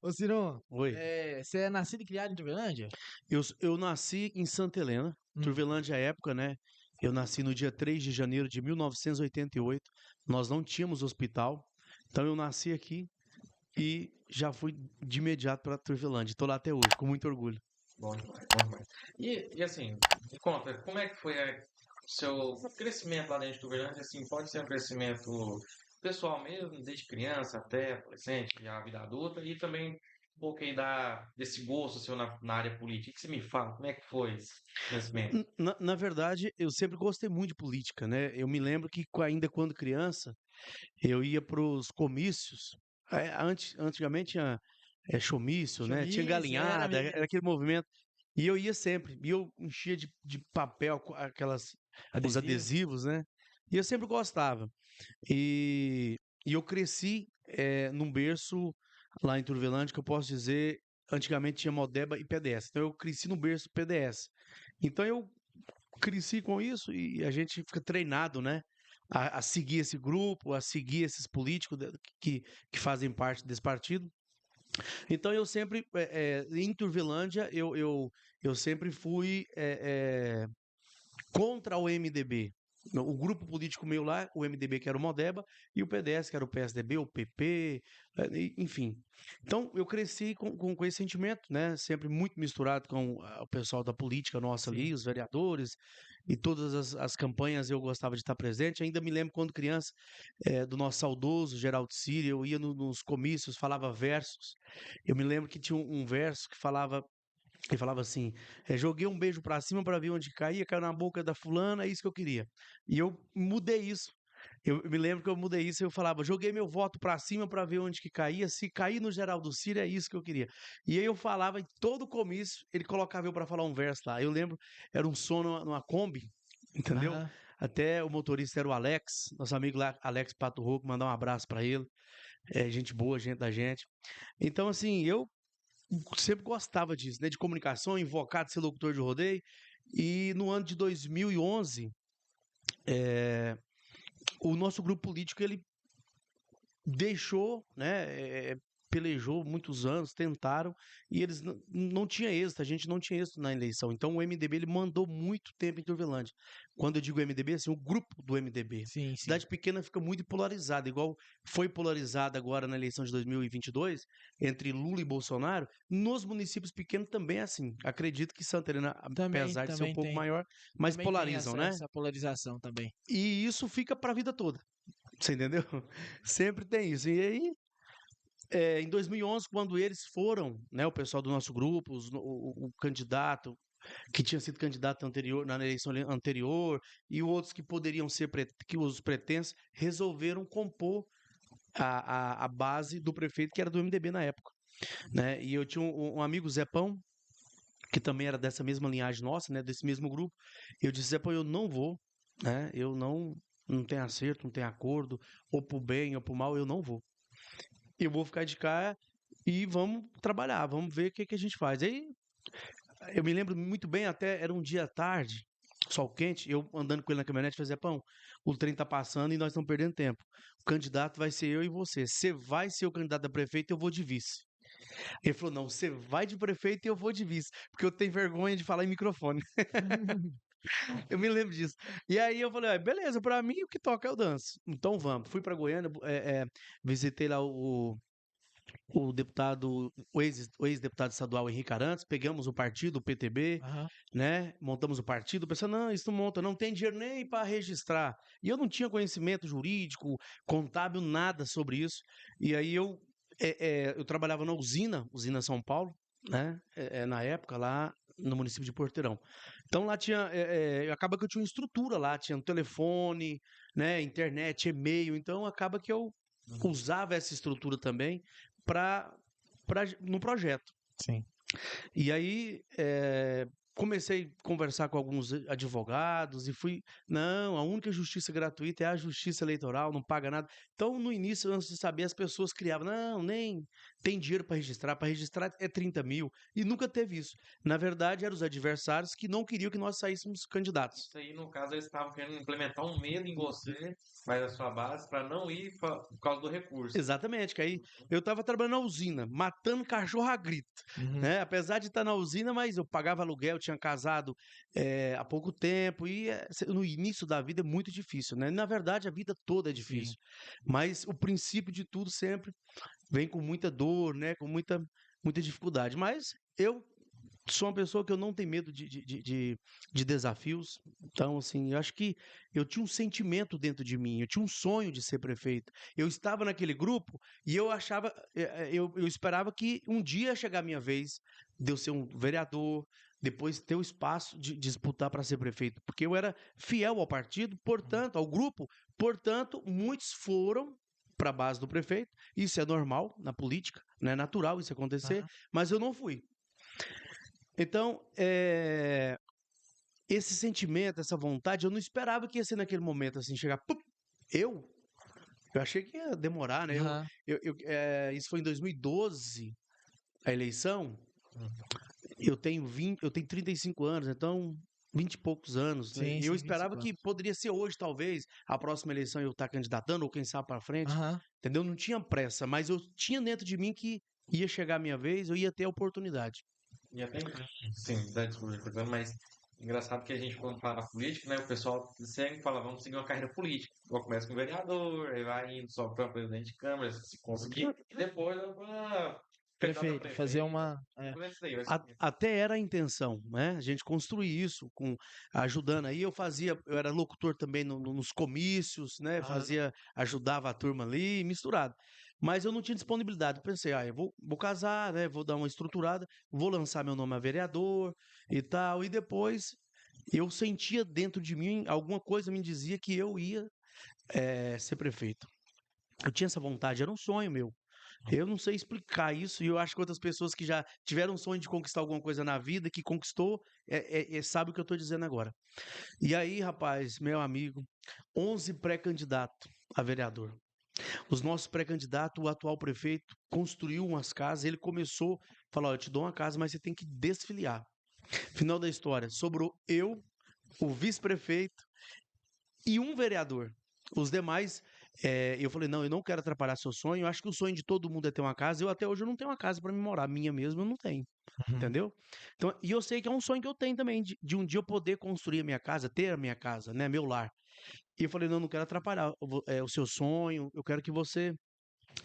Ô, Ciro, Oi. você é nascido e criado em Turvelândia? Eu nasci em Santa Helena, Hum. Turvelândia é época, né? Eu nasci no dia 3 de janeiro de 1988. Nós não tínhamos hospital, então eu nasci aqui e já fui de imediato para Turvelândia. Estou lá até hoje, com muito orgulho. Bom demais, bom demais. E assim, me conta, como é que foi o seu crescimento lá dentro do Uberlândia? Assim, pode ser um crescimento pessoal mesmo, desde criança até adolescente, já a vida adulta, e também um pouco aí desse gosto seu na área política. O que você me fala? Como é que foi esse crescimento? Na verdade, eu sempre gostei muito de política, né? Eu me lembro que ainda quando criança, eu ia para os comícios. Antigamente tinha showmício, né? Tinha Showmício, era galinhada, mesmo. era aquele movimento. E eu ia sempre. E eu enchia de papel os Adesivo? adesivos, né? E eu sempre gostava. E, e eu cresci num berço lá em Turvelândia, que eu posso dizer, antigamente tinha Modeba e PDS. Então eu cresci no berço PDS. Então eu cresci com isso e a gente fica treinado, né? A seguir esse grupo, a seguir esses políticos que fazem parte desse partido. Então eu sempre, em Turvelândia, eu sempre fui contra o MDB. O grupo político meu lá, o MDB que era o Modeba, e o PDS que era o PSDB, o PP, enfim. Então eu cresci com esse sentimento, né? Sempre muito misturado com o pessoal da política nossa ali, Sim. os vereadores, e todas as campanhas eu gostava de estar presente. Ainda me lembro quando criança, do nosso saudoso Geraldo Sírio, eu ia nos comícios, falava versos. Eu me lembro que tinha um verso que falava. Ele falava assim: joguei um beijo pra cima pra ver onde caía, caiu na boca da fulana, é isso que eu queria. E eu mudei isso. Eu me lembro que eu mudei isso e eu falava: joguei meu voto pra cima pra ver onde que caía, se cair no Geraldo Ciro, é isso que eu queria. E aí eu falava em todo comício, ele colocava eu pra falar um verso lá. Eu lembro, era um som numa Kombi, entendeu? Aham. Até o motorista era o Alex, nosso amigo lá, Alex Pato Rouco, mandar um abraço pra ele. Gente boa, gente da gente. Então, assim, eu sempre gostava disso, né? De comunicação, invocado ser locutor de rodeio. E no ano de 2011, é, o nosso grupo político ele deixou, né? Pelejou muitos anos, tentaram, e eles não tinha êxito, a gente não tinha êxito na eleição. Então o MDB ele mandou muito tempo em Turvelândia. Quando eu digo MDB, assim, o grupo do MDB. Sim, sim. Cidade pequena fica muito polarizada, igual foi polarizada agora na eleição de 2022, entre Lula e Bolsonaro. Nos municípios pequenos também é assim. Acredito que Santa Helena, Também, apesar de ser um também pouco tem. maior, mas Também tem polarizam, essa, né? essa polarização também. E isso fica para a vida toda. Você entendeu? Sempre tem isso. E aí, em 2011, quando eles foram, né, o pessoal do nosso grupo, o candidato que tinha sido candidato anterior, na eleição anterior, e outros que poderiam ser que os pretensos, resolveram compor a base do prefeito, que era do MDB na época. Né? E eu tinha um amigo, Zepão, que também era dessa mesma linhagem nossa, né, desse mesmo grupo. E eu disse: Zepão, eu não vou, né? Eu não tenho acerto, não tenho acordo, ou pro bem ou pro mal, eu não vou. Eu vou ficar de cá e vamos trabalhar, vamos ver o que a gente faz. Aí eu me lembro muito bem, até era um dia à tarde, sol quente, eu andando com ele na caminhonete, fazia: Pão, o trem tá passando e nós estamos perdendo tempo. O candidato vai ser eu e você. Você vai ser o candidato a prefeito, eu vou de vice. Ele falou: não, você vai de prefeito e eu vou de vice, porque eu tenho vergonha de falar em microfone. Eu me lembro disso. E aí eu falei: beleza, pra mim o que toca é o danço. Então vamos. Fui pra Goiânia, visitei lá o deputado, o ex-deputado estadual Henrique Arantes, pegamos o partido, o PTB, Aham. né? Montamos o partido, pensando: não, isso não monta, não tem dinheiro nem para registrar. E eu não tinha conhecimento jurídico, contábil, nada sobre isso. E aí eu trabalhava na usina São Paulo, né? Na época, lá no município de Porteirão. Então lá tinha, acaba que eu tinha uma estrutura lá, tinha um telefone, né? Internet, e-mail. Então acaba que eu usava essa estrutura também para no projeto. Sim. E aí comecei a conversar com alguns advogados e fui, não, a única justiça gratuita é a justiça eleitoral, não paga nada. Então, no início, antes de saber, as pessoas criavam: não, tem dinheiro para registrar é 30 mil, e nunca teve isso. Na verdade, eram os adversários que não queriam que nós saíssemos candidatos. Isso aí, no caso, eles estavam querendo implementar um medo em você, mas a sua base, para não ir por causa do recurso. Exatamente, que aí eu estava trabalhando na usina, matando cachorro a grito, Uhum. né? Apesar de estar na usina, mas eu pagava aluguel, tinha casado há pouco tempo, e no início da vida é muito difícil, né? Na verdade, a vida toda é difícil, mas o princípio de tudo sempre vem com muita dor, né? Com muita dificuldade, mas eu sou uma pessoa que eu não tenho medo de desafios. Então, assim, eu acho que eu tinha um sentimento dentro de mim, eu tinha um sonho de ser prefeito. Eu estava naquele grupo e eu achava, eu esperava que um dia ia chegar a minha vez de eu ser um vereador, depois ter o espaço de disputar para ser prefeito, porque eu era fiel ao partido, portanto, ao grupo, portanto, muitos foram para a base do prefeito. Isso é normal na política, não é natural isso acontecer, Aham. mas eu não fui. Então, esse sentimento, essa vontade, eu não esperava que ia ser naquele momento, assim, chegar. Pum, eu? Eu achei que ia demorar, né? Aham. Isso foi em 2012, a eleição. Eu tenho 35 anos, então 20 e poucos anos, né? Sim, E eu sim, esperava 25 que anos. poderia ser hoje, talvez, a próxima eleição eu estar candidatando, ou quem sabe para frente, Aham. entendeu? Não tinha pressa, mas eu tinha dentro de mim que ia chegar a minha vez, eu ia ter a oportunidade. E até, sim, dá desculpa, cortando, mas engraçado que a gente, quando fala política, né, o pessoal sempre fala, vamos seguir uma carreira política. Igual começa com vereador, aí vai indo, sobe para presidente de câmara, se conseguir, e depois candidato a Prefeito, fazer prefeito, uma. É. depois isso aí, vai seguir. Até era a intenção, né? A gente construir isso com ajudando aí. Eu era locutor também nos comícios, né? Aham. Ajudava a turma ali, misturado. Mas eu não tinha disponibilidade. Eu pensei, eu vou casar, né? Vou dar uma estruturada, vou lançar meu nome a vereador e tal. E depois eu sentia dentro de mim, alguma coisa me dizia que eu ia ser prefeito. Eu tinha essa vontade, era um sonho meu. Eu não sei explicar isso, e eu acho que outras pessoas que já tiveram um sonho de conquistar alguma coisa na vida, que conquistou, sabe o que eu estou dizendo agora. E aí, rapaz, meu amigo, 11 pré-candidatos a vereador. Os nossos pré-candidatos, o atual prefeito, construiu umas casas, ele começou, falou, eu te dou uma casa, mas você tem que desfiliar. Final da história, sobrou eu, o vice-prefeito e um vereador. Os demais, eu falei, não, eu não quero atrapalhar seu sonho. Eu acho que o sonho de todo mundo é ter uma casa. Eu até hoje eu não tenho uma casa para me morar. Minha mesmo eu não tenho. Uhum. Entendeu? Então, e eu sei que é um sonho que eu tenho também, de um dia eu poder construir a minha casa, ter a minha casa, né? Meu lar. E eu falei, não, não quero atrapalhar o seu sonho. Eu quero que você,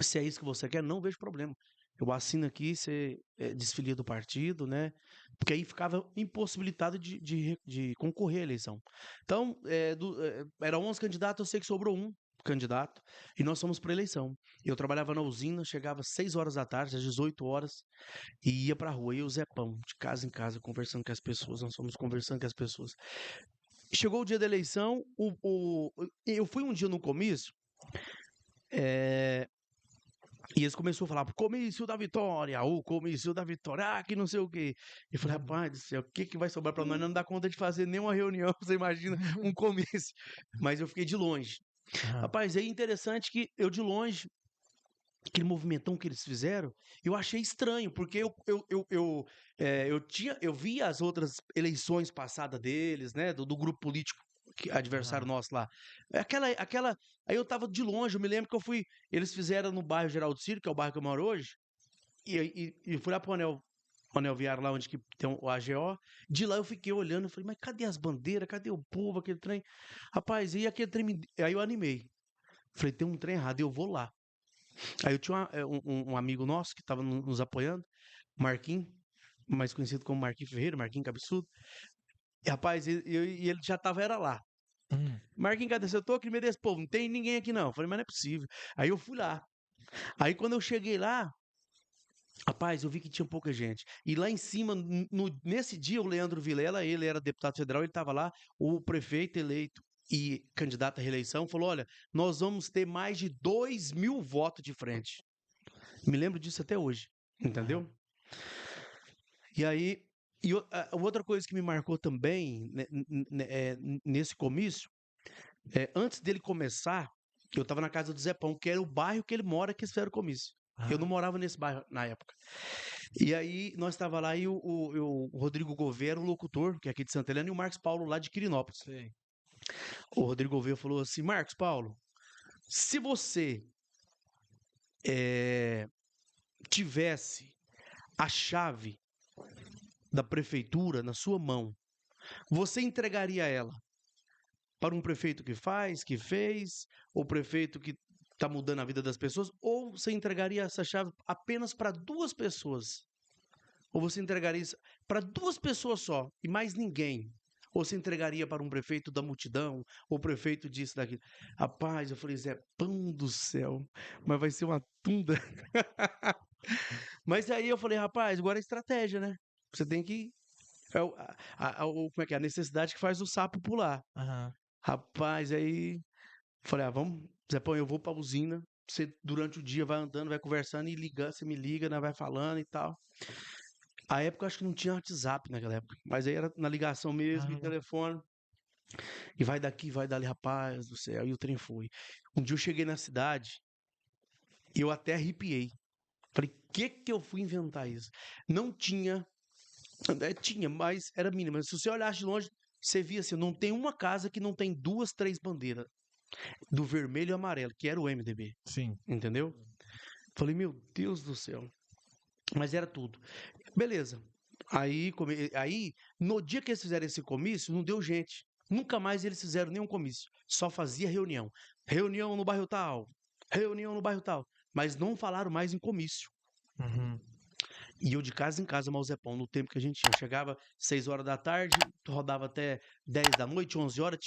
se é isso que você quer, não vejo problema. Eu assino aqui, você desfilia do partido, né? Porque aí ficava impossibilitado de concorrer à eleição. Então, era 11 candidatos, eu sei que sobrou um candidato, e nós fomos para a eleição. Eu trabalhava na usina, chegava às 6 horas da tarde, às 18 horas, e ia para a rua, e o Zepão, de casa em casa, conversando com as pessoas, nós fomos conversando com as pessoas. Chegou o dia da eleição, eu fui um dia no comício, e eles começaram a falar, comício da vitória, o comício da vitória, que não sei o quê. Eu falei, rapaz do céu, o que vai sobrar para nós? Não dá conta de fazer nenhuma reunião, você imagina, um comício. Mas eu fiquei de longe. Aham. Rapaz, é interessante que eu de longe, aquele movimentão que eles fizeram, eu achei estranho, porque eu via as outras eleições passadas deles, né, do grupo político adversário nosso lá. Aí eu tava de longe, eu me lembro que eles fizeram no bairro Geraldo Ciro, que é o bairro que eu moro hoje, e fui lá pro Anel Viário lá onde que tem o AGO, de lá eu fiquei olhando, eu falei, mas cadê as bandeiras, cadê o povo, aquele trem? Rapaz, e aquele trem, aí eu animei. Falei, tem um trem errado, eu vou lá. Aí eu tinha um amigo nosso que estava nos apoiando, Marquinhos, mais conhecido como Marquinhos Ferreira, Marquinhos Cabeçudo. E, rapaz, ele já era lá. Marquinhos, cadê você? Eu tô aqui no meio desse povo, não tem ninguém aqui não. Eu falei, mas não é possível. Aí eu fui lá. Aí quando eu cheguei lá, rapaz, eu vi que tinha pouca gente. E lá em cima, nesse dia, o Leandro Vilela, ele era deputado federal, ele estava lá, o prefeito eleito e candidato à reeleição, falou, olha, nós vamos ter mais de 2.000 votos de frente. Me lembro disso até hoje, entendeu? E aí, outra coisa que me marcou também nesse comício, antes dele começar, eu estava na casa do Zé Pão, que era o bairro que ele mora, que eles fizeram o comício. Eu não morava nesse bairro na época. E aí, nós estava lá e o Rodrigo Gouveia era o locutor, que é aqui de Santa Helena, e o Marcos Paulo lá de Quirinópolis. Sei. O Rodrigo Gouveia falou assim, Marcos Paulo, se você tivesse a chave da prefeitura na sua mão, você entregaria ela para um prefeito que faz, que fez, ou prefeito que está mudando a vida das pessoas, ou você entregaria essa chave apenas para 2 pessoas? Ou você entregaria isso para 2 pessoas só e mais ninguém? Ou você entregaria para um prefeito da multidão, ou prefeito disso, daquilo? Rapaz, eu falei, Zé, pão do céu, mas vai ser uma tunda. Mas aí eu falei, rapaz, agora é estratégia, né? Você tem que. Como é que é? A necessidade que faz o sapo pular. Aham. Rapaz, aí falei, vamos, Zé Pão, eu vou pra usina. Você durante o dia vai andando, vai conversando e ligando, você me liga, né? Vai falando e tal. A época eu acho que não tinha WhatsApp naquela época, mas aí era na ligação mesmo, e telefone. E vai daqui, vai dali, rapaz do céu. E o trem foi. Um dia eu cheguei na cidade e eu até arrepiei. Falei, que eu fui inventar isso? Não tinha. Tinha, mas era mínima. Se você olhasse de longe, você via assim, não tem uma casa que não tem 2, 3 bandeiras. Do vermelho e amarelo, que era o MDB. Sim. Entendeu? Falei, meu Deus do céu. Mas era tudo. Beleza. Aí, no dia que eles fizeram esse comício, não deu gente. Nunca mais eles fizeram nenhum comício. Só fazia reunião. Reunião no bairro tal. Reunião no bairro tal. Mas não falaram mais em comício. Uhum. E eu de casa em casa, Mauzepão, no tempo que a gente tinha. Chegava 6 horas da tarde, rodava até 10 da noite, 11 horas.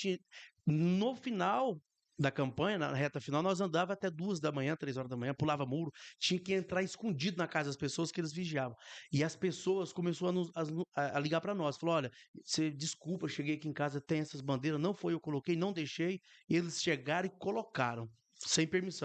No final da campanha, na reta final, nós andava até 2 da manhã, 3 horas da manhã, pulava muro. Tinha que entrar escondido na casa das pessoas que eles vigiavam. E as pessoas começaram a ligar para nós. Falou, olha, você desculpa, cheguei aqui em casa, tem essas bandeiras, não foi eu coloquei, não deixei. E eles chegaram e colocaram, sem permissão.